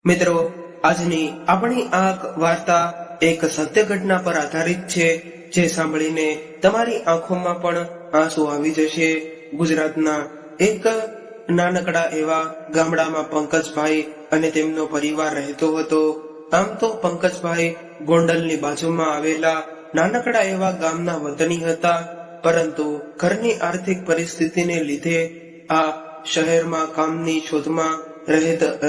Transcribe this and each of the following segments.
મિત્રો, આજની આપણી આ વાર્તા એક સત્ય ઘટના પર આધારિત છે, જે સાંભળીને તમારી આંખોમાં પણ આંસુ આવી જશે. ગુજરાતના એક નાનકડા એવા ગામડામાં પંકજભાઈ અને તેમનો પરિવાર રહેતો હતો. આમ તો પંકજભાઈ ગોંડલની બાજુમાં આવેલા નાનકડા એવા ગામના વતની હતા, પરંતુ ઘરની આર્થિક પરિસ્થિતિને લીધે આ શહેરમાં કામની શોધમાં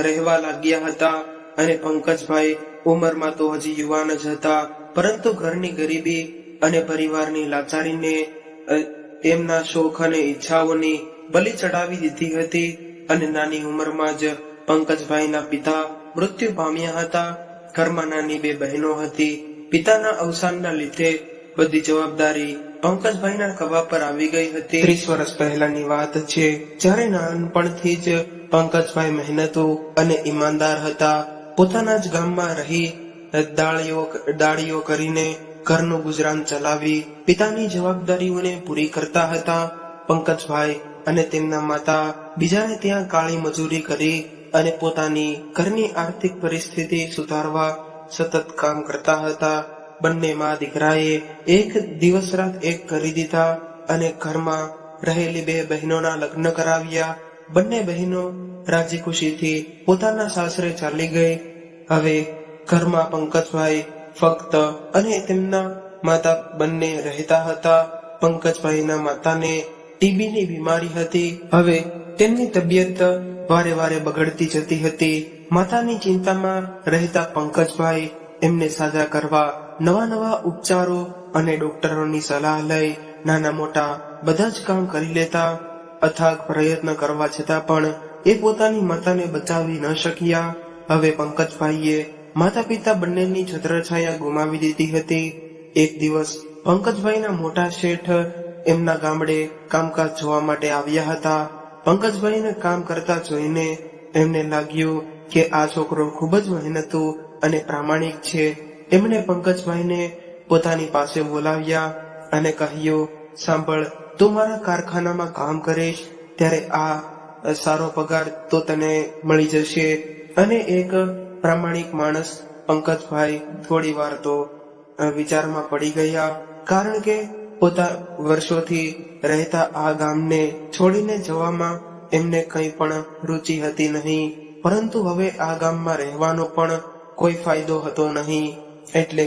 રહેવા લાગ્યા હતા. અને પંકજભાઈ ઉંમરમાં તો હજી યુવાન જ હતા, પરંતુ ઘરની ગરીબી અને પરિવારની લાચારીને એમના શોખ અને ઈચ્છાઓની બલિ ચડાવી દીધી હતી. અને નાની ઉંમરમાં જ પંકજભાઈના પિતા મૃત્યુ પામ્યા હતા. ઘરમાં નાની બે બહેનો હતી. પિતાના અવસાનના લીધે બધી જવાબદારી પંકજભાઈના ખભા પર આવી ગઈ હતી. 30 વર્ષ પહેલાની વાત છે, જ્યારે નાનપણથી જ પંકજભાઈ મહેનતુ અને ઈમાનદાર હતા. પોતાના જ ગામમાં રહી દાળીઓ કરીને ઘરનું ગુજરાન ચલાવી પિતાની જવાબદારીઓને પૂરી કરતા હતા. પંકજભાઈ અને તેમના માતા બીજાને ત્યાં કાળી મજૂરી કરી અને પોતાની ઘરની આર્થિક પરિસ્થિતિ સુધારવા સતત કામ કરતા હતા. બંને મા દીકરાએ એક દિવસ રાત એક કરી દીધા અને ઘરમાં રહેલી બે બહેનોના લગ્ન કરાવ્યા. બંને બહેનો રાજી ખુશીથી પોતાના સાસરે ચાલી ગઈ. હવે ઘરમાં પંકજભાઈ ફક્ત અને તેમના માતા બંને રહેતા હતા. પંકજભાઈના માતાને ટીબીની બીમારી હતી. હવે તેમની તબિયત વારે વારે બગડતી જતી હતી. માતાની ચિંતામાં રહેતા પંકજભાઈ એમને સાજા કરવા નવા ઉપચારો અને ડોક્ટરોની સલાહ લઈ નાના મોટા બધા જ કામ કરી લેતા. અથાગ પ્રયત્ન કરવા છતાં પણ એ પોતાની માતાને બચાવી ન શક્યા. હવે પંકજભાઈએ માતા પિતા બંનેની છત્રછાયા ગુમાવી દીધી હતી. એક દિવસ પંકજભાઈના મોટા શેઠ એમના ગામડે કામકાજ જોવા માટે આવ્યા હતા. પંકજભાઈને કામ કરતા જોઈને એમને લાગ્યું કે આ છોકરો ખૂબ જ મહેનતુ અને પ્રામાણિક છે. એમણે પંકજભાઈને પોતાની પાસે બોલાવ્યા અને કહ્યું, સાંભળ, તું મારા કારખાનામાં કામ કરીશ ત્યારે આ સારો પગાર તો તને મળી જશે. અને એક પ્રામાણિક માણસ પંકજભાઈ થોડી વાર તો વિચારમાં પડી ગયા, કારણ કે પોતા વર્ષોથી રહેતા આ ગામને છોડીને જવામાં એમને કંઈ પણ રુચિ હતી નહીં. પરંતુ હવે આ ગામમાં રહેવાનો પણ કોઈ ફાયદો હતો નહીં. એટલે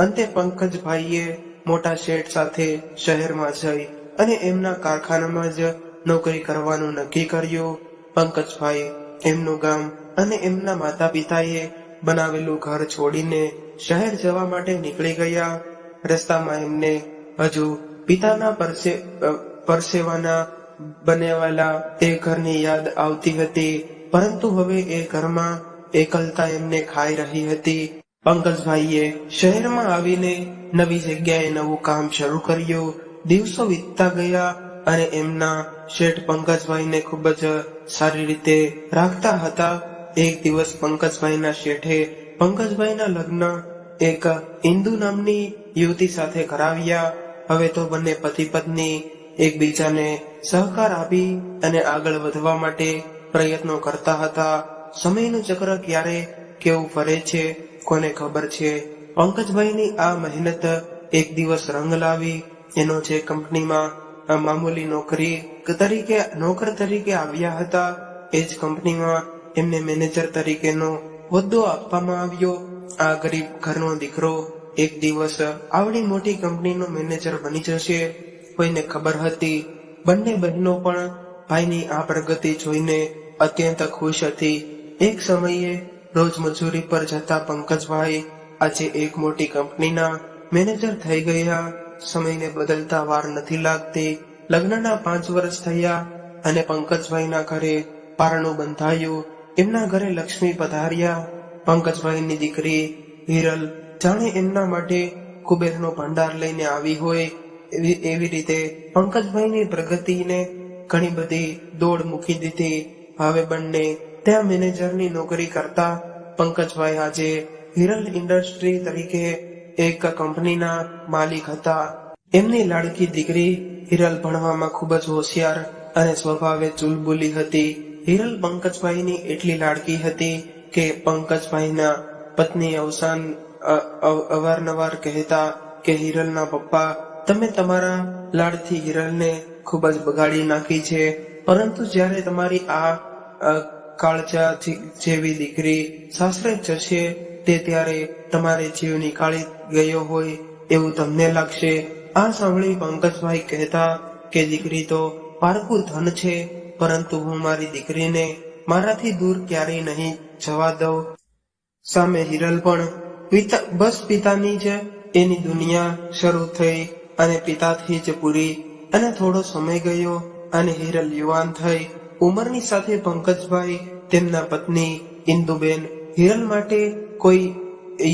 અંતે પંકજભાઈએ મોટા શેઠ સાથે શહેરમાં જઈ અને એમના કારખાનામાં જ નોકરી કરવાનું નક્કી કર્યું. પંકજભાઈ એમનું ગામ અને એમના માતા પિતાએ બનાવેલું ઘર છોડીને શહેર જવા માટે નીકળી ગયા. રસ્તામાં એમને હજુ પિતાના પરસેવાના બનાવેલા એ ઘરની યાદ આવતી હતી, પરંતુ હવે એ ઘરમાં એકલતા એમને ખાઈ રહી હતી. પંકજભાઈએ શહેરમાં આવીને નવી જગ્યાએ નવું કામ શરૂ કર્યું. દિવસો વીતતા ગયા અને એમના શેઠ પંકજભાઈને ખૂબ જ સારી રીતે રાખતા હતા. એક દિવસ પંકજભાઈના શેઠે પંકજભાઈના લગ્ન એક ઇન્દુ નામની યુવતી સાથે કરાવ્યા. હવે તો બંને પતિ પત્ની એકબીજાને સહકાર આપી અને આગળ વધવા માટે પ્રયત્નો કરતા હતા. સમયનું ચક્ર ક્યારે કેવું ફરે છે કોને ખબર છે. પંકજભાઈની આ મહેનત એક દિવસ રંગ લાવી. એનો જે કંપનીમાં મામૂલી નોકર તરીકે આવ્યા હતા, એ જ કંપનીમાં એમને મેનેજર તરીકેનો હોદ્દો આપવામાં આવ્યો. આ ગરીબ ઘરનો દીકરો એક દિવસ આવડી મોટી કંપનીનો મેનેજર બની જશે, કોઈને ખબર હતી. બંને બહેનો પણ ભાઈની આ પ્રગતિ જોઈને અત્યંત ખુશ હતી. એક સમયે રોજ મજૂરી પર જતા પંકજભાઈ આજે એક મોટી કંપનીના મેનેજર થઈ ગયા. સમયને બદલતા વાર નથી લાગતી. લગ્નના 5 વર્ષ થયા અને પંકજભાઈના ઘરે પારણું બંધાયું. એમના ઘરે લક્ષ્મી પધાર્યા. પંકજભાઈની દીકરી હિરલ જાણે એમના માટે કુબેરનો ભંડાર લઈને આવી હોય એવી રીતે પંકજભાઈની પ્રગતિને ઘણી બધી દોડ મૂકી દીધી. હવે બંને ત્યાં મેનેજરની નોકરી કરતા. પંકજભાઈ આજે હિરલ ઇન્ડસ્ટ્રી તરીકે એક કંપનીના માલિક હતા. એમની લાડકી દીકરી હિરલ ભણવામાં ખૂબ જ હોશિયાર અને સ્વભાવે ચુલબુલી હતી. હિરલ પંકજભાઈની એટલી લાડકી હતી કે પંકજભાઈના પત્ની અવસાન અવારનવાર કહેતા કે હિરલના પપ્પા, તમે તમારા લાડથી હિરલને ખૂબ જ બગાડી નાખી છે, પરંતુ જ્યારે તમારી આ કાળજા જેવી દીકરી સાસરે જશે તે ત્યારે તમારે જીવ નીકાળી ગયો હોય એવું તમને લાગશે. આ સાંભળી પંકજભાઈ કહેતા કે દીકરી તો પારકું ધન છે, પરંતુ હું મારી દીકરીને મારાથી દૂર ક્યારેય નહીં જવા દઉં. સામે હિરલ પણ બસ પિતાની જ એની દુનિયા શરૂ થઈ અને પિતાથી જ પૂરી. અને થોડો સમય ગયો અને હિરલ યુવાન થઈ. ઉંમરની સાથે પંકજભાઈ તેમના પત્ની ઇન્દુબેન હિરલ માટે કોઈ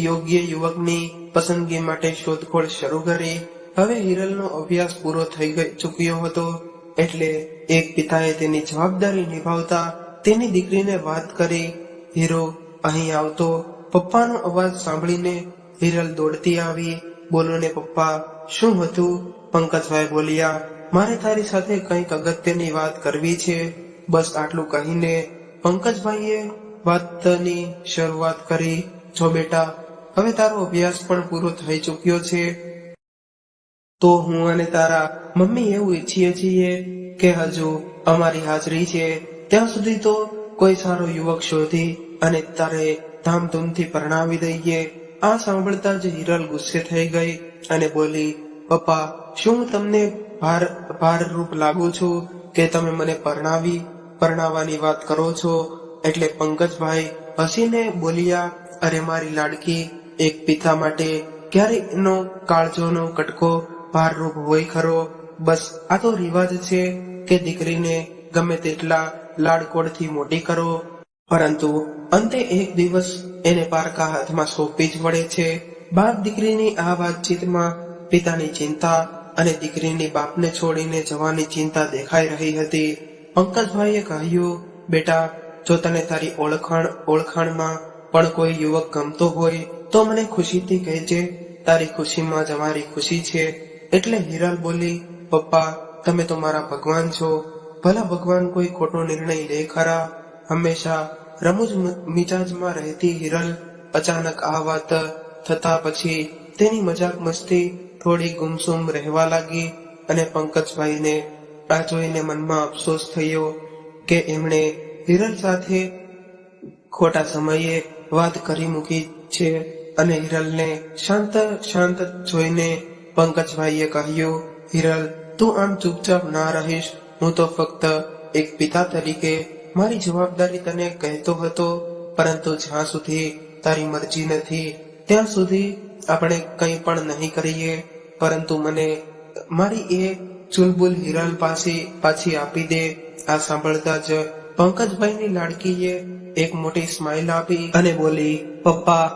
યોગ્ય યુવકની પસંદગી માટે શોધખોળ શરૂ કરી. હવે હિરલનો અભ્યાસ પૂરો થઈ ચૂક્યો હતો, એટલે એક પિતાએ તેની જવાબદારી નિભાવતા તેની દીકરીને વાત કરી, હીરો અહીં આવતો. પપ્પાનો અવાજ સાંભળીને હિરલ દોડતી આવી. બોલો ને પપ્પા, શું હતું? પંકજભાઈ બોલ્યા, મારે તારી સાથે કંઈક અગત્યની વાત કરવી છે. બસ આટલું કહીને પંકજભાઈએ વાતની શરૂઆત કરી, જો બેટા, હવે તારો અભ્યાસ પણ પૂરો થઈ ચૂક્યો છે, તો હું અને તારા મમ્મી એવું ઈચ્છીએ છીએ કે હજુ અમારી હાજરી છે ત્યાં સુધી તો કોઈ સારો યુવક શોધી અને તારે ધામધૂમથી પરણાવી દઈએ. આ સાંભળતા જ હિરલ ગુસ્સે થઈ ગઈ અને બોલી, પપ્પા, શું હું તમને ભારરૂપ લાગુ છું કે તમે મને પરણાવવાની વાત કરો છો? એટલે પંકજભાઈ હસીને બોલ્યા, અરે મારી લાડકી, એક પિતા માટે ક્યારે એનો કાળજોનો કટકો ભારરૂપ હોય ખરો? બસ આ તો રિવાજ છે કે દીકરીને ગમે તેટલા લાડકોડથી મોટી કરો, પરંતુ અંતે એક દિવસ એને પારકા હાથમાં સોંપવી જ પડે છે. બાપ દીકરીની આ વાતચીતમાં પિતાની ચિંતા અને દીકરીની બાપને છોડીને જવાની ચિંતા દેખાઈ રહી હતી. પંકજભાઈએ કહ્યું, બેટા, જો તને તારી ઓળખાણમાં પણ કોઈ યુવક ગમતો હોય તો મને ખુશીથી કહેજે. તારી ખુશીમાં જ અમારી ખુશી છે. એટલે હિરલ બોલી, પપ્પા, તમે તો મારા ભગવાન છો. ભલા ભગવાન કોઈ ખોટો નિર્ણય લે ખરા? હંમેશા રમૂજ મિજાજમાં રહેતી હિરલ અચાનક આ વાત થતા પછી તેની મજાક મસ્તી થોડી ગુમસુમ રહેવા લાગી અને પંકજભાઈને આ જોઈને મનમાં અફસોસ થયો કે એમણે હિરલ સાથે ખોટા સમયે વાત કરી મૂકી છે. અને હિરલને શાંત જોઈને પંકજભાઈએ કહ્યું, હિરલ, તું આમ ચૂપચાપ ના રહીશ. હું તો ફક્ત એક પિતા તરીકે મારી જવાબદારી તને કહેતો હતો, પરંતુ જ્યાં સુધી તારી મરજી નથી ત્યાં સુધી આપણે કંઈ પણ નહીં કરીએ. પરંતુ મને મારી એ ચુલબુલ હિરલ પાછી આપી દે. આ સાંભળતા જ પંકજભાઈની લાડકીએ એક મોટી સ્માઇલ આપી અને બોલી, પપ્પા,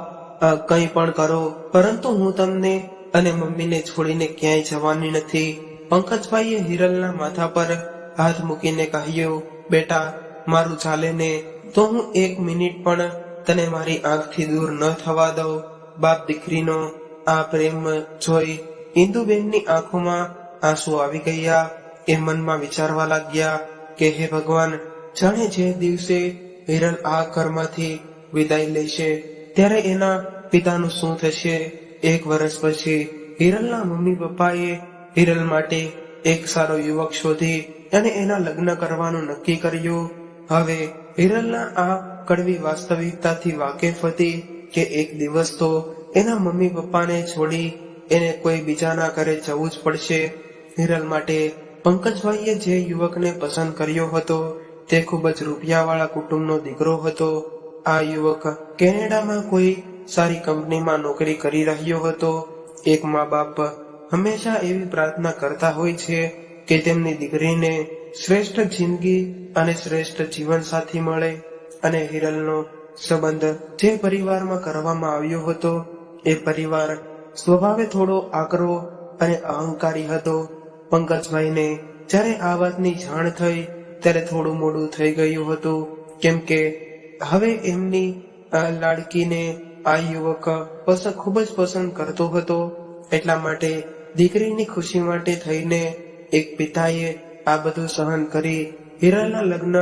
કંઈ પણ કરો, પરંતુ હું તમને અને મમ્મીને છોડીને ક્યાંય જવાની નથી. પંકજભાઈએ હિરલના માથા પર હાથ મૂકીને કહ્યું, બેટા, મારું ચાલે ને તો હું એક મિનિટ પણ તને મારી આંખથી દૂર ન થવા દઉં. બાપ દીકરીનો આ પ્રેમ જોઈ ઇન્દુબેનની આંખોમાં આંસુ આવી ગયા. એ મનમાં વિચારવા લાગ્યા કે હે ભગવાન, જાણે જે દિવસે હિરલ આ ઘરમાંથી વિદાય લેશે ત્યારે એના પિતાનું શું થશે. 1 વર્ષ પછી હિરલના મમ્મી પપ્પાએ હિરલ માટે એક સારો યુવક શોધી અને એના લગ્ન કરવાનું નક્કી કર્યું. હવે હિરલના આ કડવી વાસ્તવિકતાથી વાકેફ હતી કે એક દિવસ તો એના મમ્મી પપ્પાને છોડી એને કોઈ બીજાના ઘરે જવું જ પડશે. હિરલ માટે પંકજભાઈએ જે યુવકને પસંદ કર્યો હતો તે ખૂબ જ રૂપિયાવાળા કુટુંબનો દીકરો હતો. આ યુવક કેનેડામાં કોઈ સારી કંપનીમાં નોકરી કરી રહ્યો હતો. એક મા બાપ હંમેશા એવી પ્રાર્થના કરતા હોય છે કે તેમની દીકરીને શ્રેષ્ઠ જિંદગી અને શ્રેષ્ઠ જીવનસાથી મળે, અને હિરલનો સંબંધ જે પરિવારમાં કરવામાં આવ્યો હતો એ પરિવાર સ્વભાવે થોડો આકરો અને અહંકારી હતો. પંકજભાઈને જ્યારે આ વાતની જાણ થઈ ત્યારે થોડું મોડું થઈ ગયું હતું, કેમ કે હવે એમની લાડકીને આ યુવક ખૂબ જ પસંદ કરતો હતો. એટલા માટે દીકરીની ખુશી માટે થઈને એક પિતાએ આ બધું સહન કરી હિરલના લગ્ન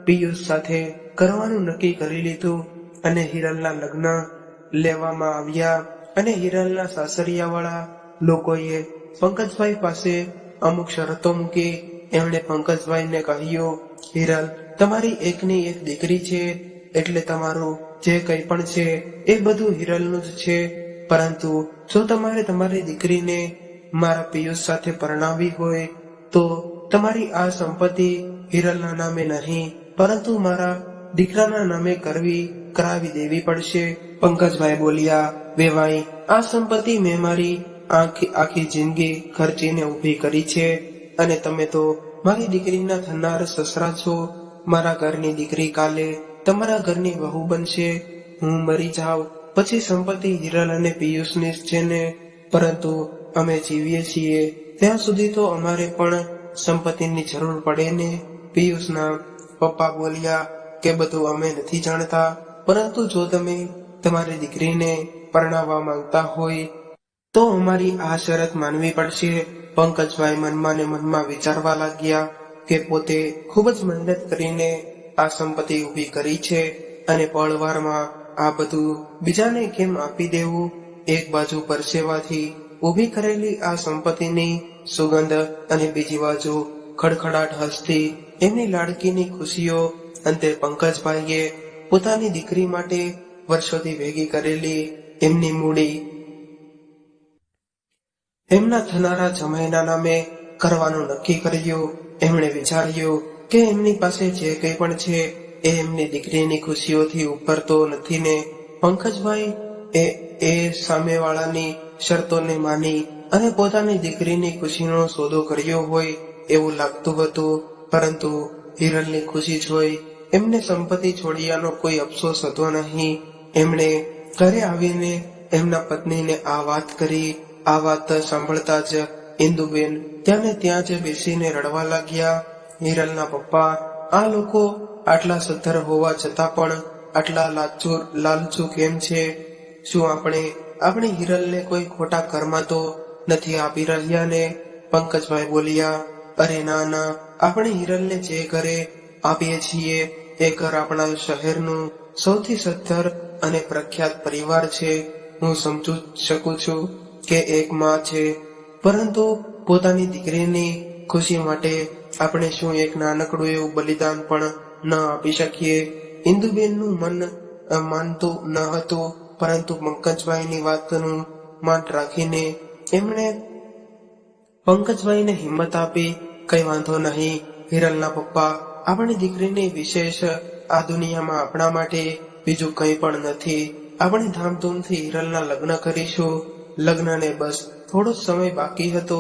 પિયુષ સાથે કરવાનું નક્કી કરી લીધું. અને હિરલના લગ્ન લેવામાં આવ્યા અને હિરલના સાસરિયાવાળા લોકોએ પંકજભાઈ પાસે અમુક શરતો મૂકી. એમણે પંકજભાઈને કહ્યું, હિરલ, તમારી એકની એક દીકરી છે, એટલે તમારું જે કંઈ પણ છે એ બધું હિરલનું જ છે. પરંતુ જો તમારે તમારી દીકરીને મારા પિયુષ સાથે પરણાવવી હોય તો તમારી આ સંપત્તિ હિરલના નામે નહીં, પરંતુ મારા દીકરાના નામે કરાવી દેવી પડશે. પંકજભાઈ બોલ્યા, વેવાઈ, આ સંપત્તિ મેં મારી આખી જિંદગી ખર્ચીને ઊભી કરી છે, અને તમે તો મારી દીકરીના થનાર સસરા છો. મારા ઘરની દીકરી કાલે તમારા ઘરની વહુ બનશે. હું મરી જાઉં પછી સંપત્તિ હિરલ અને પિયુષની જ છે ને? પરંતુ અમે જીવીએ છીએ ત્યાં સુધી તો અમારે પણ સંપત્તિની જરૂર પડે ને? પિયુષના પપ્પા બોલ્યા કે બધું અમે નથી જાણતા, પરંતુ જો તમે તમારી દીકરીને પરણાવવા માંગતા હોય તો અમારી આ શરત માનવી પડશે. પંકજભાઈ મનમાં ને મનમાં વિચારવા લાગ્યા કે પોતે ખૂબ જ મહેનત કરીને આ સંપત્તિ ઊભી કરી છે અને પળવારમાં આ બધું બીજાને કેમ આપી દેવું? એક બાજુ પરસેવાથી ઊભી કરેલી આ સંપત્તિની સુગંધ અને બીજી બાજુ ખડખડાટ હસતી એમની લાડકીની ખુશીઓ. અંતે પંકજભાઈએ પોતાની દીકરી માટે વર્ષોથી ભેગી કરેલી એમની મૂડી એમના થનારા જમાઈના નામે કરવાનું નક્કી કર્યું. એમણે વિચાર્યું કે એમની પાસે જે કંઈ પણ છે એ એમની દીકરીની ખુશીઓથી ઉપર તો નથી ને. પંકજભાઈ એ સામેવાળાની શરતોને માની અને પોતાની દીકરીની ખુશીનો સોદો કર્યો હોય એવું લાગતું હતું. પરંતુ હિરલની ખુશી જોઈ એમને સંપત્તિ છોડ્યાનો કોઈ અફસોસ હતો નહીં. એમણે ઘરે આવીને એમના પત્નીને આ વાત કરી. આ વાત સાંભળતા જ ઇન્દુબેન ત્યાં જ બેસીને રડવા લાગ્યા. હિરલના પપ્પા, આ લોકો આટલા સદ્ધર હોવા છતાં પણ આટલા લાલચુ કેમ છે? શું આપણે આપણી હિરલને કોઈ ખોટા કર્મા તો નથી આપી રહ્યા ને? પંકજભાઈ બોલ્યા, અરે ના ના, આપણે હિરલને જે ઘરે આપીએ છીએ એ ઘર આપણા શહેરનું સૌથી સદ્ધર અને પ્રખ્યાત પરિવાર છે. હું સમજુ શકું છું કે એક માં છે, પરંતુ પોતાની દીકરીની ખુશી માટે આપણે શું એક નાનકડું એવું બલિદાન પણ ન આપી શકીએ? ઇન્દુબેનનું મન માનતું ન હતું, પરંતુ પંકજભાઈની વાતનું માન રાખીને એમણે પંકજભાઈને હિંમત આપી, કઈ વાંધો નહીં હિરલના પપ્પા, આપણી દીકરીની વિશેષ આ દુનિયામાં આપણા માટે બીજું કંઈ પણ નથી. આપણે ધામધૂમથી હિરલના લગ્ન કરીશું. લગ્નને બસ થોડો સમય બાકી હતો.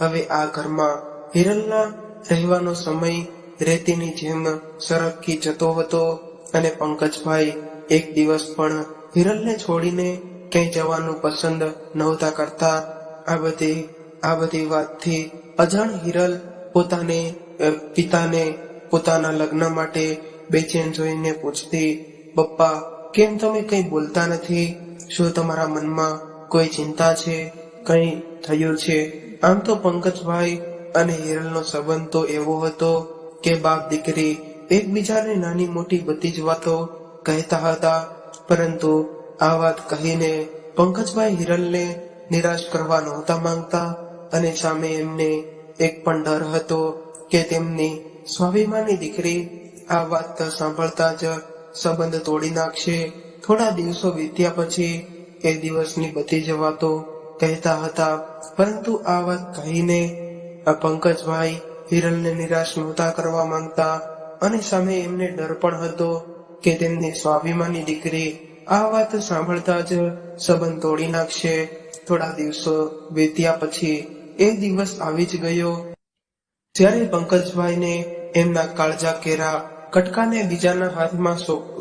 હવે આ ઘરમાં હિરલના રહેવાનો સમય રેતીની જેમ સરકી જતો હતો અને પંકજભાઈ એક દિવસ પણ હિરલને છોડીને ક્યાંય જવાનું પસંદ નહોતા કરતા. આ બધી વાતથી અજાણ હિરલ પોતાને પિતાને પોતાના લગ્ન માટે બેચેન જોઈને પૂછતી, પપ્પા, કેમ તમે કંઈ બોલતા નથી? શું તમારા મનમાં કોઈ ચિંતા છે? કંઈ થયું છે? આમ તો પંકજભાઈ અને હિરલનો સંબંધ તો એવો હતો કે બાપ દીકરી એકબીજાને નાની મોટી બધી જ વાતો કહેતા હતા. પરંતુ આ વાત કહીને પંકજભાઈ હિરલને નિરાશ કરવા નહોતા માંગતા, અને સામે એમને એક પણ ડર હતો કે તેમની સ્વાભિમાની દીકરી આ વાત સાંભળતા જ સંબંધ તોડી નાખશે. થોડા દિવસો વીત્યા પછી એ દિવસની બધી જ વાતો કહેતા હતા, પરંતુ આ વાત કહીને પંકજભાઈ હિરલને નિરાશ નહોતા કરવા માંગતા, અને સામે એમને ડર પણ હતો કે તેમની સ્વાભિમાની દીકરી આ વાત સાંભળતા જ સંબંધ તોડી નાખશે. થોડા દિવસો વીત્યા પછી એ દિવસ આવી જ ગયો જ્યારે પંકજભાઈને એમના કાળજા કેરા કટકાને બીજાના હાથમાં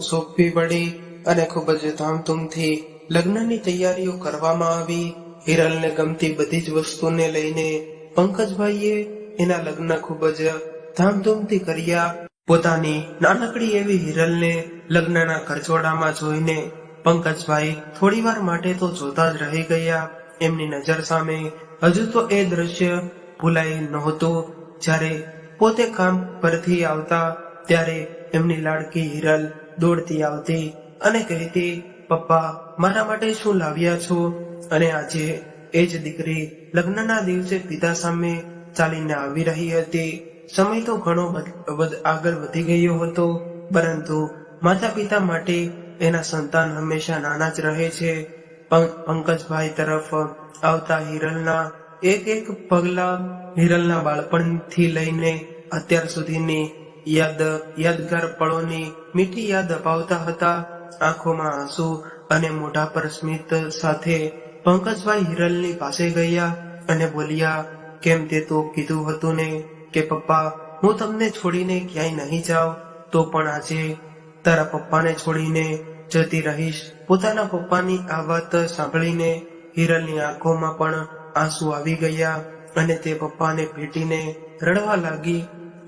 સોંપવી પડી અને ખૂબ જ ધામધૂમથી લગ્નની તૈયારીઓ કરવામાં આવી. હિરલને ગમતી બધી જ વસ્તુને લઈને પંકજભાઈએ એના લગ્ન ખૂબ જ ધામધૂમથી કર્યા. પોતાની નાનકડી એવી હિરલને લગ્નના ખરચોડામાં જોઈને પંકજભાઈ થોડીવાર માટે તો જોતા જ રહી ગયા. એમની નજર સામે હજુ તો એ દ્રશ્ય ભૂલાય નહોતું જ્યારે પોતે કામ પરથી આવતા ત્યારે એમની લાડકી હિરલ દોડતી આવતી અને કહેતી, પપ્પા મારા માટે શું લાવ્યા છો? અને આજે એ જ દીકરી લગ્નના દિવસે પિતા સામે ચાલીને આવી રહી હતી. સમય તો ઘણો આગળ વધી ગયો હતો, પરંતુ માતા પિતા માટે એના સંતાન હંમેશા નાના જ રહે છે. પંકજભાઈ તરફ આવતા હિરલના એક પગલા હિરલના બાળપણથી લઈને અત્યાર સુધીની યાદગાર પળોની મીઠી યાદ અપાવતા હતા. આંખોમાં આંસુ અને મોઢા પર સ્મિત સાથે પંકજભાઈ હિરલની પાસે ગયા અને બોલ્યા, કેમ તે તો કીધું હતું ને કે પપ્પા હું તમને છોડીને ક્યાંય નહીં જાઉં, તો પણ આજે તારા પપ્પાને છોડીને જતી રહીશ. પોતાના પપ્પાની આ વાત સાંભળીને હિરલની આંખોમાં પણ આંસુ આવી ગયા અને તે પપ્પાને ભેટીને રડવા લાગી.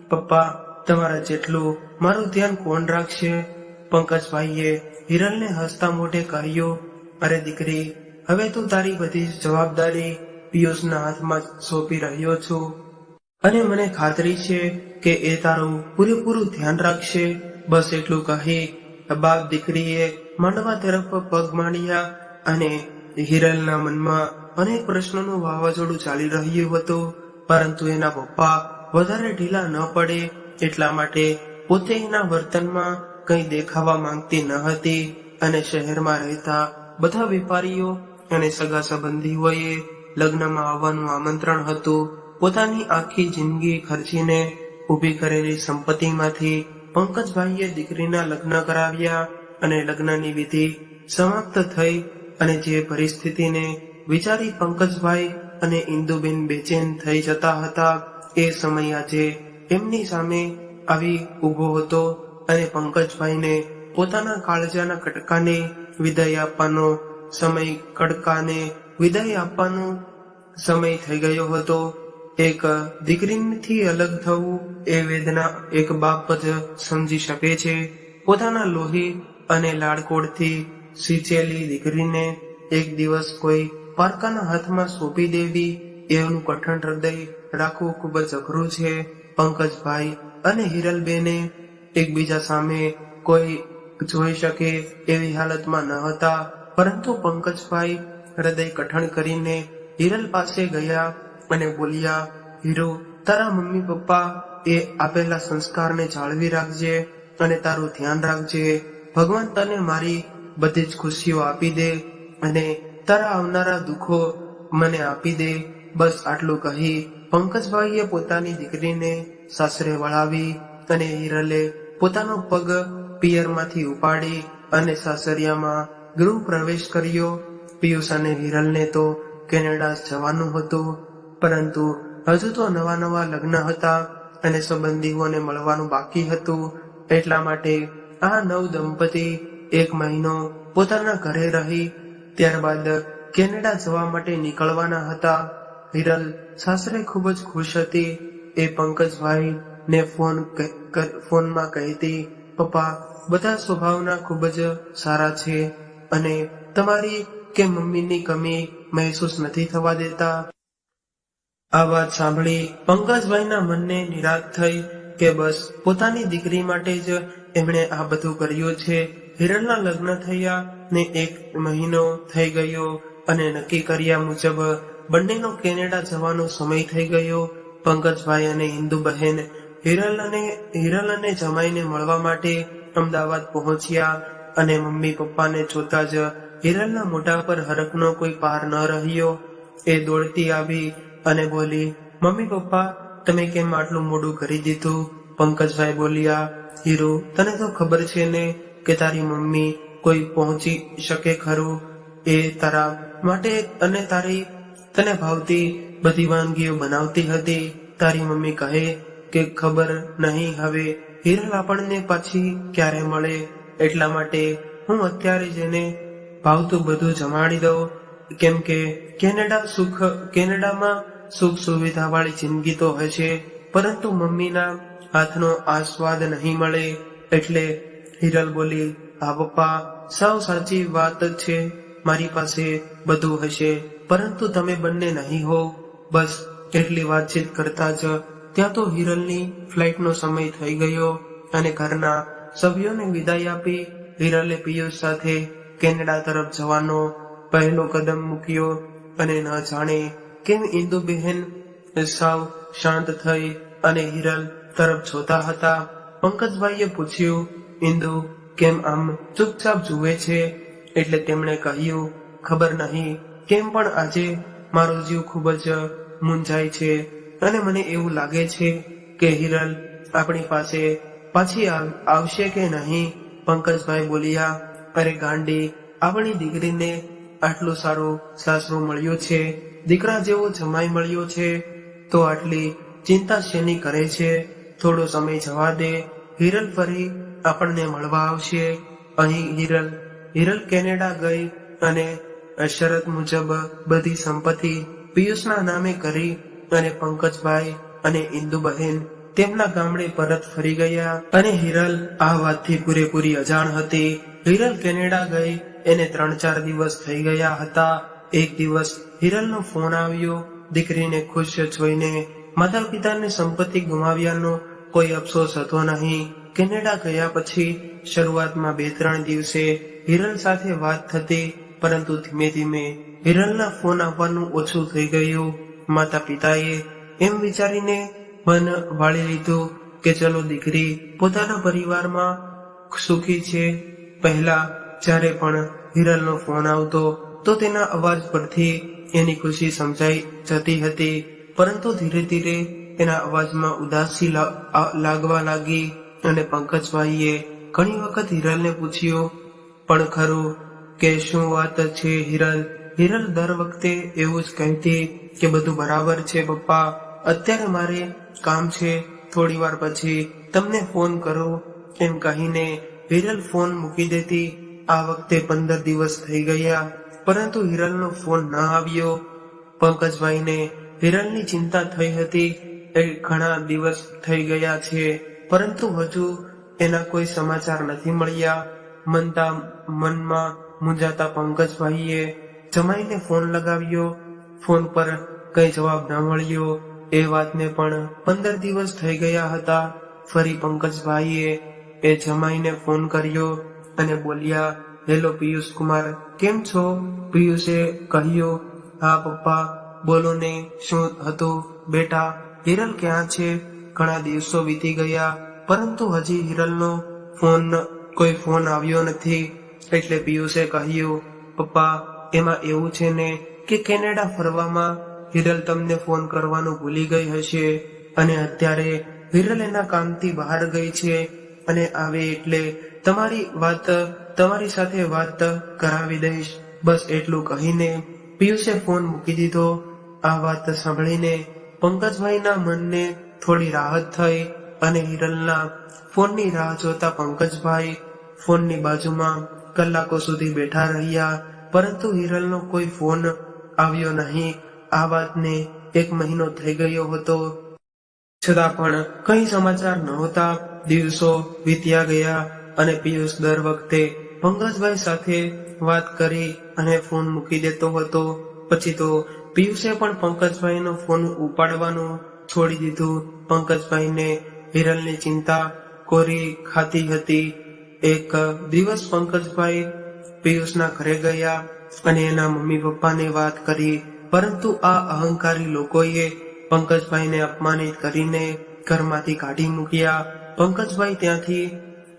પપ્પા તમારા જેટલું મારું ધ્યાન કોણ રાખશે? પંકજભાઈએ હિરલને હસતા મોઢે કહ્યું, અરે દીકરી, હવે તું તારી બધી જવાબદારી પિયુષના હાથમાં સોંપી રહ્યો છું અને મને ખાતરી છે કે એ તારું પૂરેપૂરું ધ્યાન રાખશે. બસ એટલું કહી બાપ દીકરીએ માંડવા તરફ પગ માંડ્યા અને હિરલના મનમાં અનેક પ્રશ્નોનું વાવાઝોડું ચાલી રહ્યું હતું, પરંતુ એના પપ્પા વધારે ઢીલા ન પડે એટલા માટે પોતે એના વર્તનમાં કંઈ દેખાવા માંગતી ન હતી. અને શહેરમાં રહેતા બધા વેપારીઓ અને સગા સંબંધીઓએ લગ્નમાં આવવાનું આમંત્રણ હતું. પોતાની આખી જિંદગી ખર્ચીને ઊભી કરેલી સંપત્તિમાંથી પંકજભાઈએ દીકરીના લગ્ન કરાવ્યા અને લગ્નની વિધિ સમાપ્ત થઈ. અને જે પરિસ્થિતિને વિચારી પંકજભાઈ અને ઇન્દુબેન બેચેન થઈ જતા હતા, એ સમય આજે એમની સામે આવી ઊભો હતો અને પંકજભાઈને પોતાના કાળજાના કટકાને વિદાય આપવાનો સમય થઈ ગયો હતો. એક દીકરીથી અલગ થવું એ વેદના એક બાપ જ સમજી શકે છે. પોતાના લોહી અને લાડકોડથી સિંચેલી દીકરીને એક દિવસ કોઈ પારકાના હાથમાં સોંપી દેવી, એનું કઠણ હૃદય રાખવું ખૂબ જ અઘરું છે. પંકજભાઈ અને હિરલબેને એકબીજા સામે કોઈ જોઈ શકે એવી હાલતમાં ન હતા, પરંતુ પંકજભાઈ હૃદય કઠણ કરીને હિરલ પાસે ગયા અને બોલ્યા, હીરો, તારા મમ્મી પપ્પા એ આપેલા સંસ્કારને જાળવી રાખજે અને તારું ધ્યાન રાખજે. ભગવાન તને મારી બધી જ ખુશીઓ આપી દે અને તારા આવનારા દુઃખો મને આપી દે. બસ આટલું કહી પંકજભાઈએ પોતાની દીકરીને સાસરે વળાવી અને હિરલે પોતાનો પગ પિયરમાંથી ઉપાડી અને સાસરિયામાં ગૃહ પ્રવેશ કર્યો. પિયુષ અને હિરલને તો કેનેડા જવાનું હતું, પરંતુ હજુ તો નવા લગ્ન હતા અને સંબંધીઓને મળવાનું બાકી હતું. એટલા માટે આ નવ દંપતી 1 મહિનો પોતાના ઘરે રહી ત્યારબાદ કેનેડા જવા માટે નીકળવાના હતા. હિરલ સાસરે ખૂબ જ ખુશ હતી. એ પંકજભાઈ ને ફોનમાં કહેતી, પપ્પા બધા સ્વભાવના ખૂબ જ સારા છે અને તમારી કે મમ્મીની કમી મહેસૂસ નથી થવા દેતા. આ વાત સાંભળી પંકજભાઈના મનને નિરાશ થઈ કે બસ પોતાની દીકરી માટે જ એમણે આ બધું કર્યું છે. હિરલના લગ્ન થયા ને 1 મહિનો થઈ ગયો અને નક્કી કર્યા મુજબ બંનેનો કેનેડા જવાનો સમય થઈ ગયો. પંકજભાઈ અને ઇન્દુબહેન હિરલ અને જમાઈને મળવા માટે અમદાવાદ પહોંચ્યા અને મમ્મી પપ્પાને જોતા જ હિરલના મોઢા પર હરખનો કોઈ પાર ન રહ્યો. એ દોડતી આવી અને બોલી, મમ્મી પપ્પા તમે કેમ આટલું મોડું કરી દીધું? પંકજભાઈ બોલ્યા, હીરો, તને તો ખબર છે ને કે તારી મમ્મી કોઈ પહોંચી શકે ખરું? એ તારા માટે અને તને ભાવતી બધી વાનગીઓ બનાવતી હતી. તારી મમ્મી કહે કે ખબર નહીં હવે હિરલ આપણને પાછી ક્યારે મળે, એટલા માટે હું અત્યારે જ એને ભાવતું બધું જમાડી દઉં, કેમ કે કેનેડામાં સુખ સુવિધા વાળી જિંદગી તો હશે, પરંતુ મમ્મીના હાથનો આ સ્વાદ નહીં મળે. એટલે હિરલ બોલી, હા પપ્પા, સાવ સાચી વાત છે, મારી પાસે બધું હશે પરંતુ તમે બંને નહીં હો. બસ એટલી વાતચીત કરતા જ ત્યાં તો હિરલની ફ્લાઇટનો સમય થઈ ગયો અને ઘરના સભ્યોને વિદાય આપી હિરલે પિયુષ સાથે કેનેડા તરફ જવાનો પહેલો કદમ મૂક્યો અને ન જાણે કેમ ઇન્દુબહેન સાવ શાંત થઈ અને હિરલ તરફ જોતા હતા. પંકજભાઈએ પૂછ્યું, ઇન્દુ કેમ આમ ચૂપચાપ જુએ છે? એટલે તેમણે કહ્યું, ખબર નહીં કેમ પણ આજે મારો જીવ ખૂબ જ મૂંઝાય છે અને મને એવું લાગે છે કે હિરલ આપણી પાસે પાછી આવશે કે નહીં. પંકજભાઈ બોલ્યા, અરે ગાંડી, આપણી દીકરીને આટલું સારું સાસરું મળ્યું છે, દીકરા જેવો જમાઈ મળ્યો છે, તો આટલી ચિંતા શેની કરે છે? થોડો સમય જવા દે, હિરલ ફરી આપણને મળવા આવશે. અહીં હિરલ કેનેડા ગઈ અને શરત મુજબ બધી સંપત્તિ પિયુષના નામે કરી અને પંકજભાઈ અને ઇન્દુબહેન તેમના ગામડે પરત ફરી ગયા. અને હિરલ આ વાતથી પૂરેપૂરી અજાણ હતી. હિરલ કેનેડા ગઈ એને 3-4 દિવસ થઈ ગયા હતા. એક દિવસ હિરલનો ફોન આવ્યો. દીકરીને ખુશ જોઈને માતા પિતાને સંપત્તિ ગુમાવ્યાનો કોઈ અફસોસ હતો નહીં. કેનેડા ગયા પછી શરૂઆતમાં 2-3 દિવસે હિરલ સાથે વાત થતી, પરંતુ ધીમે ધીમે હિરલના ફોન આવવાનું ઓછું થઈ ગયું. માતા પિતાએ એમ વિચારીને મન વાળી લીધું કે ચલો દીકરી પોતાના પરિવારમાં સુખી છે. પહેલા જ્યારે પણ હિરલનો ફોન આવતો તો તેના અવાજ પરથી એની ખુશી સમજાઈ જતી હતી, પરંતુ ધીરે ધીરે તેના અવાજમાં ઉદાસી લાગવા લાગી. અને પંકજભાઈએ ઘણી વખત હિરલને પૂછ્યું પણ ખરું કે શું વાત છે હિરલ? હિરલ દર વખતે એવું જ કહેતી કે બધું બરાબર છે પપ્પા, અત્યારે મારે કામ છે, થોડી વાર પછી તમને ફોન કરું એમ કહીને હિરલ ફોન મૂકી દેતી. આ વખતે 15 દિવસ થઈ ગયા, પરંતુ હિરલનો ફોન ન આવ્યો. પંકજભાઈને હિરલની ચિંતા થઈ હતી. એ ઘણા દિવસ થઈ ગયા છે, પરંતુ હજુ એના કોઈ સમાચાર નથી મળ્યા. મનમાં મૂંઝાતા પંકજભાઈએ જમાઈને ફોન લગાવ્યો. ફોન પર કઈ જવાબ ન મળ્યો. એ વાતને પણ 15 દિવસ થઈ ગયા હતા. ફરી પંકજભાઈએ એ જમાઈને ફોન કર્યો અને બોલ્યા, હેલો પિયુષ કુમાર, કેમ છો? પિયુષે કહ્યું, હા પપ્પા બોલો ને, શું હતું? બેટા હિરલ ક્યાં છે? ઘણા દિવસો વીતી ગયા, પરંતુ હજી હિરલનો કોઈ ફોન આવ્યો નથી. એટલે પિયુષે કહ્યું, પપ્પા એમાં એવું છે ને કે કેનેડા ફરવામાં હિરલ તમને ફોન કરવાનું ભૂલી ગઈ હશે અને અત્યારે હિરલ એના કામથી બહાર ગઈ છે અને આવે એટલે તમારી સાથે વાત કરાવી દઈશ. બસ એટલું કહીને પિયુષે ફોન મૂકી દીધો. આ વાત સાંભળીને પંકજભાઈના મનને થોડી રાહત થઈ અને હિરલના ફોનની રાહ જોતા પંકજભાઈ ફોનની બાજુમાં કલાકો સુધી બેઠા રહ્યા, પરંતુ હિરલનો કોઈ ફોન આવ્યો નહીં. આ વાતને 1 મહિનો થઈ ગયો હતો, છતાં પણ કઈ સમાચાર નહોતા. દિવસો વીત્યા ગયા અને પિયુષ દર વખતે પંકજભાઈ સાથે વાત કરી અને ફોન મૂકી દેતો હતો. પછી તો પિયુષે પણ પંકજભાઈનો ફોન ઉપાડવાનું છોડી દીધું. પંકજભાઈને હિરલની ચિંતા કોરી ખાતી હતી. એક દિવસ પંકજભાઈ પિયુષના ઘરે ગયા અને એના મમ્મી પપ્પાને વાત કરી, પરંતુ આ અહંકારી લોકોએ પંકજભાઈને અપમાનિત કરીને ઘરમાંથી કાઢી મૂક્યા. પંકજભાઈ ત્યાંથી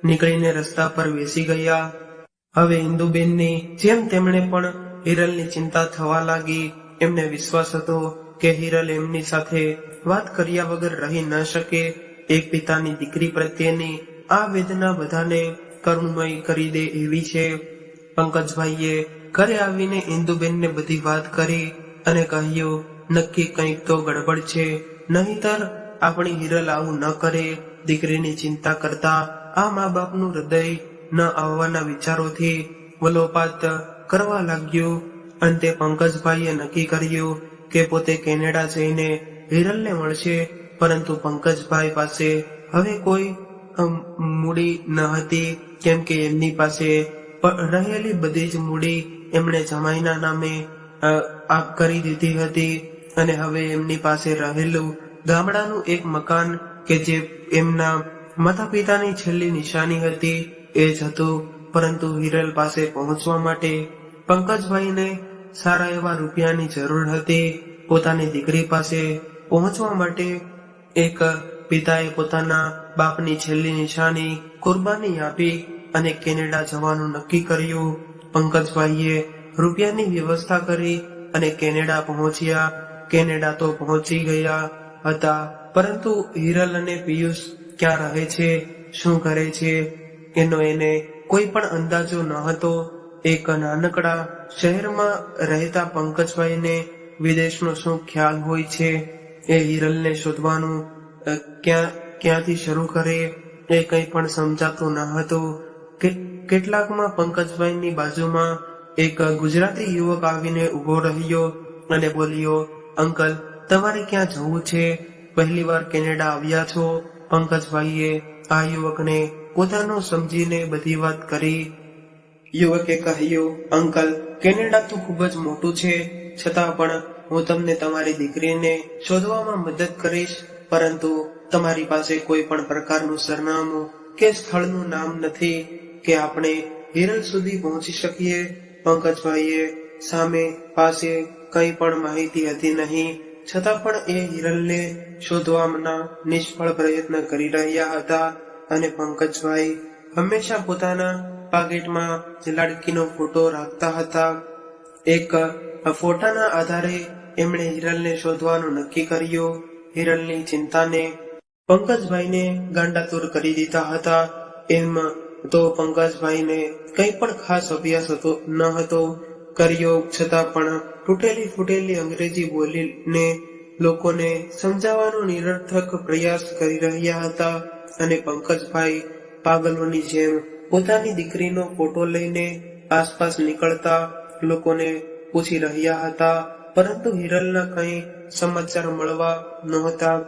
નીકળીને રસ્તા પર બેસી ગયા. હવે ઇન્દુબેનની જેમ તેમણે પણ હિરલની ચિંતા થવા લાગી. એમને વિશ્વાસ હતો કે હિરલ એમની સાથે વાત કર્યા વગર રહી ન શકે. એક પિતાની દીકરી પ્રત્યેની આ વેદના બધાને કરુણમય કરી દે એવી છે. પંકજભાઈએ ઘરે આવીને ઇન્દુબેનને બધી વાત કરી અને કહ્યું, નક્કી કંઈક તો ગડબડ છે, નહીંતર આપણી હિરલ આવું ન કરે. દીકરીની ચિંતા કરતા આ મા બાપનું હૃદય ન આવવાના વિચારોથી વલોપાત કરવા લાગ્યું. અંતે પંકજભાઈએ નક્કી કર્યું કે પોતે કેનેડા જઈને હિરલને મળશે, પરંતુ પંકજભાઈ પાસે હવે કોઈ મૂડી ન હતી, કેમ કે એમની પાસે રહેલી બધી જ મૂડી એમણે જમાઈના નામે આપ કરી દીધી હતી અને હવે એમની પાસે રહેલું ગામડાનું એક મકાન કે જે એમના માતા પિતાની છેલ્લી નિશાની હતી એ જ હતું. પરંતુ હિરલ પાસે પહોંચવા માટે પંકજભાઈને સારા એવા રૂપિયાની જરૂર હતી. પોતાની દીકરી પાસે પહોંચવા માટે એક પિતાએ પોતાના બાપની છેલ્લી નિશાની કુરબાની આપી અને કેનેડા જવાનું નક્કી કર્યું. પંકજભાઈએ રૂપિયાની વ્યવસ્થા કરી અને કેનેડા પહોંચ્યા. કેનેડા તો પહોંચી ગયા હતા, પરંતુ હિરલ અને પિયુષ ક્યાં રહે છે, શું કરે છે એનો એને કોઈ પણ અંદાજો ન હતો. એક નાનકડા શહેરમાં રહેતા પંકજભાઈને વિદેશનો શું ખ્યાલ હોય છે? એ હિરલને શોધવાનું ક્યાંથી શરૂ કરે એ કંઈ પણ સમજાતું ન હતું. કેટલાકમાં પંકજભાઈની બાજુમાં એક ગુજરાતી યુવક આવીને ઉભો રહ્યો અને બોલ્યો, અંકલ, તમારે ક્યાં જવું છે? પહેલીવાર કેનેડા આવ્યા છો? પંકજભાઈએ આ યુવકને પોતાનું સમજીને બધી વાત કરી. યુવકે કહ્યું, અંકલ, કેનેડા તો ખૂબ જ મોટું છે, છતાં પણ હું તમને તમારી દીકરીને શોધવામાં મદદ કરીશ, પરંતુ તમારી પાસે કોઈ પણ પ્રકારનું સરનામું કે સ્થળનું નામ નથી કે આપણે હિરલ સુધી પહોંચી શકીએ. પંકજભાઈએ સામે પાસે કંઈ પણ માહિતી હતી નહીં, છતાં પણ એ હિરલને શોધવાના નિષ્ફળ પ્રયત્ન કરી રહ્યા હતા. અને પંકજભાઈ હંમેશા પોતાના પાકીટમાં લાડકીનો ફોટો રાખતા હતા. એક ફોટાના આધારે એમણે હિરલને શોધવાનું નક્કી કર્યું. હિરલની ચિંતાને પંકજભાઈને ગાંડાતુર કરી દીધા હતા. એમ તો પંકજભાઈને કંઈ પણ ખાસ અભ્યાસ ન હતો કર્યો, છતાં પણ તૂટેલી ફૂટેલી અંગ્રેજી બોલીને લોકોને સમજાવવાનો નિરર્થક પ્રયાસ કરી રહ્યા હતા. અને પંકજભાઈ પાગલોની જેમ પોતાની દીકરીનો ફોટો લઈને આસપાસ નીકળતા લોકોને પૂછી રહ્યા હતા, પરંતુ હિરલના કંઈ સમાચાર મળવા નહોતા.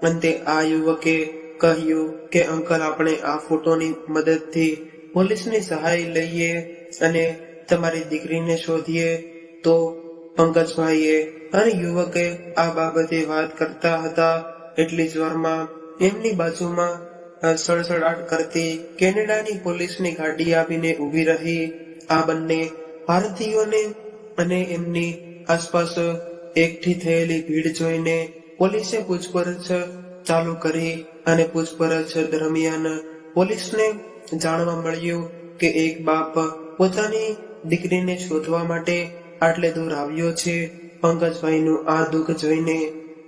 અંતે આ યુવકે કહ્યું કે અંકલ, આપણે આ ફોટોની મદદથી પોલીસની સહાય લઈએ અને તમારી દીકરીને શોધીએ. તો પંકજભાઈએ અને યુવકે આ બાબતે વાત કરતા હતા એટલી જ વારમાં એમની બાજુમાં સડસડાટ કરતી કેનેડાની પોલીસની ગાડી આવીને ઊભી રહી. આ બંને ભારતીયોને અને એમની આસપાસ એકઠી થયેલી ભીડ જોઈને પોલીસે પૂછપરછ ચાલુ કરી. અને પૂછપરછ દરમિયાન પોલીસને જાણવા મળ્યું કે એક બાપ પોતાની દીકરીને શોધવા માટે આટલે દૂર આવ્યો છે. પંકજભાઈનું આ દુઃખ જોઈને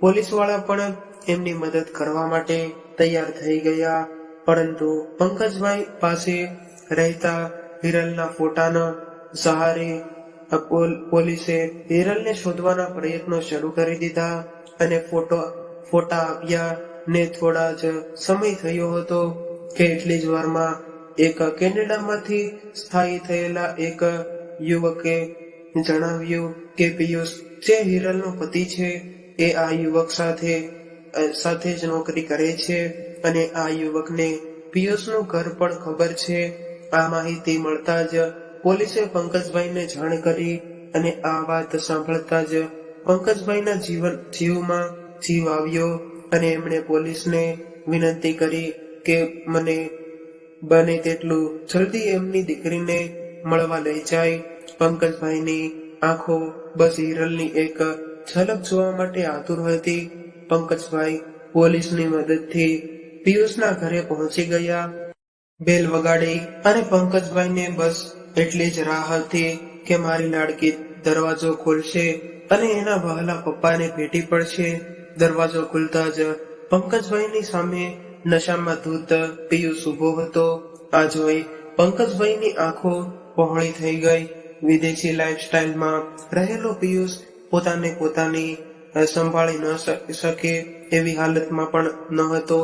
પોલીસવાળા પણ એમની મદદ કરવા માટે તૈયાર થઈ ગયા, પરંતુ પંકજભાઈ પાસે રહેતા હિરલના ફોટાના સહારે પોલીસે હિરલને શોધવાના પ્રયત્નો શરૂ કરી દીધા. અને ફોટા આપ્યા ને થોડા જ સમય થયો હતો કે એટલી જ વારમાં એક કેનેડામાંથી સ્થાયી થયેલા એક યુવકે જણાવ્યું કે પિયુષ જે હિરલનો પતિ છે એ આ યુવક સાથે જ નોકરી કરે છે અને આ યુવકને પિયુષનું ઘર પણ ખબર છે. આ માહિતી મળતા જ પોલીસે પંકજભાઈને જાણ કરી અને આ વાત સાંભળતા જ પંકજભાઈના જીવમાં જીવ આવ્યો અને એમણે પોલીસને વિનંતી કરી કે મને બને તેટલું જલ્દી એમની દીકરીને મળવા લઈ જાય. પંકજભાઈની આંખો બસ હિરલની એક ઝલક જોવા માટે આતુર હતી. પંકજભાઈ પોલીસની મદદથી પિયુષના ઘરે પહોંચી ગયા. બેલ વગાડી અને પંકજભાઈને બસ એટલી જ રાહ હતી કે મારી લાડકી દરવાજો ખોલશે અને એના વહાલા પપ્પાને ભેટી પડશે. દરવાજો ખુલતા જ પંકજભાઈની સામે નશામાં ધૂત પિયુષ ઉભો હતો. આ જોઈ પંકજભાઈની આંખો પહોળી થઈ ગઈ. વિદેશી લાઈફસ્ટાઈલમાં રહેલો પિયુષ પોતાની સંભાળી ન શકે એવી હાલતમાં પણ ન હતો.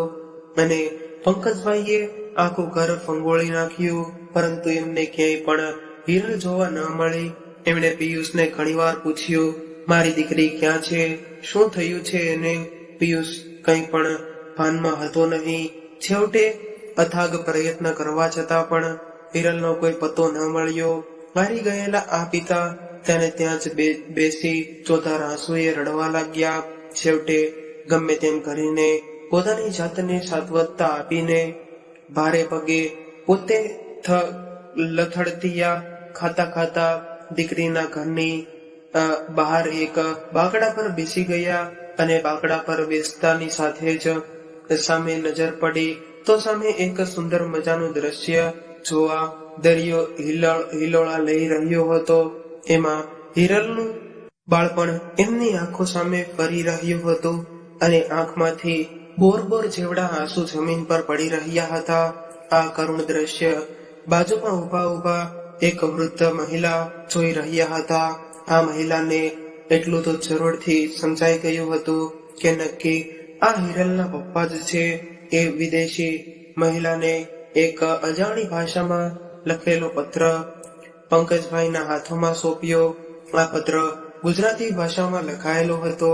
અને પંકજભાઈએ આખું ઘર ફંગોળી નાખ્યું, પરંતુ એમને ક્યાંય પણ હિરલ જોવા ન મળી. એમણે પિયુષને ઘણીવાર પૂછ્યું, મારી દીકરી ક્યાં છે, શું થયું છે એને? પિયુષ કંઈ પણ ભાનમાં હતો નહીં. છેવટે અથાગ પ્રયત્ન કરવા છતાં પણ હિરલનો કોઈ પતો ન મળ્યો. હારી ગયેલા આ પિતા તેને ત્યાં જ બેસી ચોધાર આંસુએ રડવા લાગ્યા. છેવટે ગમે તેમ કરીને પોતાની જાતને સાત્વતતા આપીને ભારે પગે પોતે લથડતિયા ખાતા ખાતા દીકરીના ઘરની બહાર એક બાકડા પર બેસી ગયા અને બાકડા પર બેસતાની સાથે જ સામે નજર પડી તો સામે એક સુંદર મજાનું દ્રશ્ય જોવા દરિયો હિલોળા લઈ રહ્યો હતો. એમાં હિરલનું બાળપણ એમની આંખો સામે ફરી રહ્યું હતું અને આંખમાંથી બોર જેવડા આંસુ જમીન પર પડી રહ્યા હતા. આ કરુણ દ્રશ્ય બાજુમાં ઉભા એક વૃદ્ધ મહિલા જોઈ રહ્યા હતા. આ મહિલાને એટલું તો જરૂરથી સમજાઈ ગયું હતું કે નક્કી આ હિરલના પપ્પા જ છે. એ વિદેશી મહિલાને એક અજાણી ભાષામાં લખેલો પત્ર પંકજભાઈના હાથોમાં સોંપ્યો. આ પત્ર ગુજરાતી ભાષામાં લખાયેલો હતો.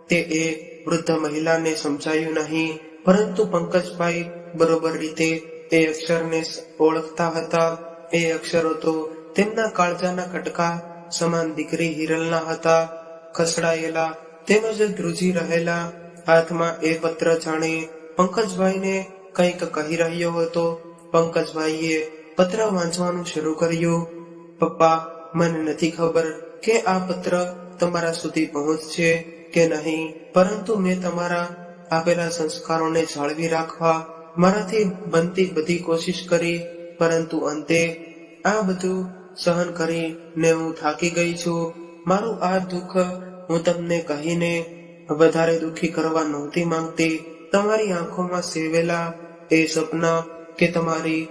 તે એ વૃદ્ધ મહિલાને સમજાયું નહીં, પરંતુ પંકજભાઈ બરોબર રીતે એ અક્ષરને ઓળખતા હતા. એ અક્ષરો તો તેમના કાળજાના કટકા સમાન દીકરી હિરલના હતા. ખસડાયેલા તેમજ ધ્રુજી રહેલા હાથમાં એ પત્ર જાણે પંકજભાઈને કંઈક કહી રહ્યો હતો. પંકજભાઈએ પત્ર વાંચવાનું શરૂ કર્યું. પપ્પા, મને નથી ખબર કે આ પત્ર તમારા સુધી પહોંચશે કે નહીં, પરંતુ મેં તમારા આપેલા સંસ્કારોને જાળવી રાખવા મારાથી બનતી બધી કોશિશ કરી, પરંતુ અંતે આ બધું સહન કરીને હું થાકી ગઈ છું. મારું આ દુઃખ હું તમને કહીને વધારે દુઃખી કરવા નહોતી માંગતી. તમારી આંખોમાં સેવેલા એ સપના કે તમારી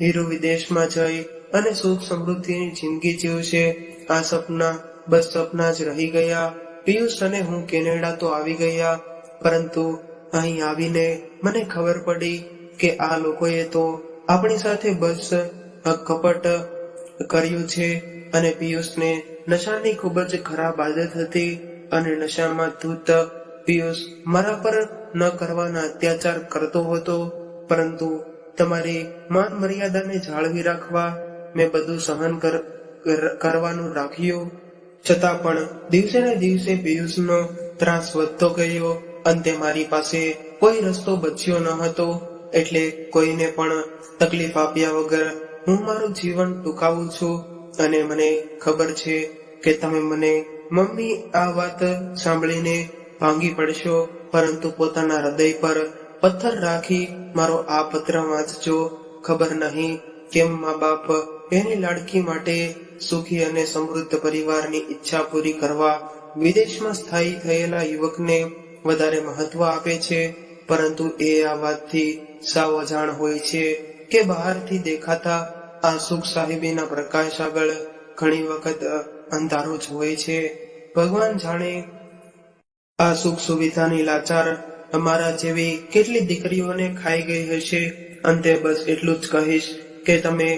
હીરો વિદેશમાં જઈ અને સુખ સમૃદ્ધિની જિંદગી જીવશે, આ સપના બસ સપના જ રહી ગયા. પિયુષ અને હું કેનેડા તો આવી ગયા, પરંતુ અહીં આવીને મને ખબર પડી કે આ લોકોએ તો આપણી સાથે બસ કપટ કર્યું છે. અને પિયુષને નશાની ખૂબ જ ખરાબ આદત હતી અને નશામાં ધૂત પિયુષ મારા પર ન કરવાના અત્યાચાર કરતો હતો, પરંતુ તમારી માન મર્યાદાને જાળવી રાખવા મેં બધું સહન કરવાનું રાખ્યું. છતાં પણ દિવસે ને દિવસે પિયુષનો ત્રાસ વધતો ગયો. અંતે મારી પાસે કોઈ રસ્તો બચ્યો ન હતો, એટલે કોઈને પણ તકલીફ આપ્યા વગર હું મારું જીવન ટૂંકાવું છું. અને મને ખબર છે કે તમે મને મમ્મી આ વાત સાંભળીને ભાંગી પડશો, પરંતુ પોતાના હૃદય પર પથ્થર રાખી મારો આ પત્ર વાંચજો. ખબર નહીં કેમ મા બાપ એની લાડકી માટે સુખી અને સમૃદ્ધ પરિવારની ઈચ્છા પૂરી કરવા વિદેશમાં સ્થાયી થયેલા યુવકને વધારે મહત્વ આપે છે, પરંતુ એ આ વાતથી સાવ અજાણ હોય છે કે બહારથી દેખાતા આ સુખ સાહેબીના પ્રકાશ આગળ ઘણી વખત અંધારું જ હોય છે. ભગવાન જાણે આ સુખ સુવિધાની લાચાર અમારા જેવી કેટલી દીકરીઓને ખાઈ ગઈ હશે. અંતે બસ એટલું જ કહીશ કે તમે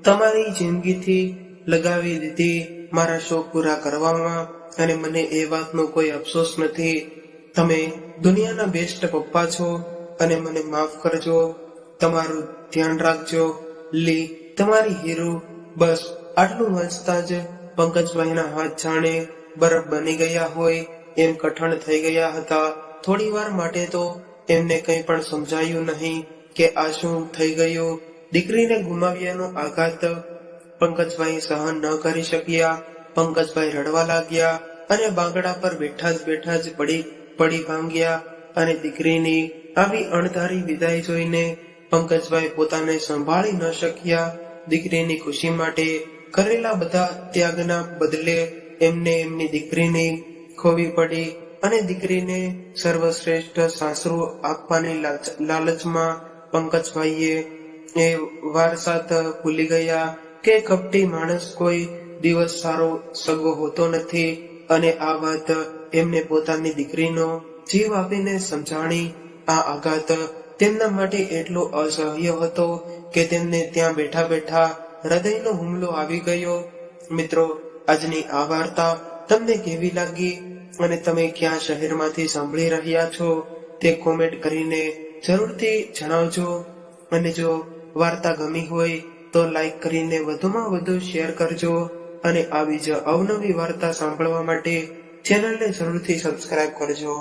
તમારી જિંદગીથી લગાવી દીધી મારા શોખ પૂરા કરવામાં, અને મને એ વાતનો કોઈ અફસોસ નથી. તમે દુનિયાના બેસ્ટ પપ્પા છો અને મને માફ કરજો. તમારું ધ્યાન રાખજો. લી, તમારી હીરો. બસ આટલું વાંચતા જ પંકજભાઈના હાથ જાણે બરફ બની ગયા હોય એમ કઠણ થઈ ગયા હતા. થોડી વાર માટે તો એમને કંઈ પણ સમજાયું નહીં કે આ શું થઈ ગયું. દીકરીને ગુમાવ્યાનો આઘાત પંકજભાઈ સહન ન કરી શક્યા. પંકજભાઈ રડવા લાગ્યા અને બાંગડા પર બેઠા જ પડી ભાંગ્યા. અને દીકરીની આવી અણધારી વિદાય જોઈને પંકજભાઈ પોતાને સંભાળી ન શક્યા. દીકરીની ખુશી માટે કરેલા બધા ત્યાગના બદલે એમને એમની દીકરીને ખોવી પડી, અને દીકરીને સર્વશ્રેષ્ઠ સાસરું આપવાની લાલચમાં પંકજભાઈએ એ વારસાત ભૂલી ગયા કે કપટી માણસ કોઈ દિવસ સારો સગો હોતો નથી. અને આ વાત એમને પોતાની દીકરીનો જીવ આપીને સમજાણી. આ આઘાત તેમના માટે એટલો અસહ્ય હતો કે તેમને ત્યાં બેઠા હૃદયનો હુમલો આવી ગયો. મિત્રો, આજની આ વાર્તા તમને કેવી લાગી અને તમે કયા શહેરમાંથી સાંભળી રહ્યા છો તે કોમેન્ટ કરીને જરૂરથી જણાવજો. અને જો વાર્તા ગમી હોય તો લાઈક કરીને વધુમાં વધુ શેર કરજો. અને આવી જ અવનવી વાર્તા સાંભળવા માટે ચેનલને જરૂરથી સબસ્ક્રાઇબ કરજો.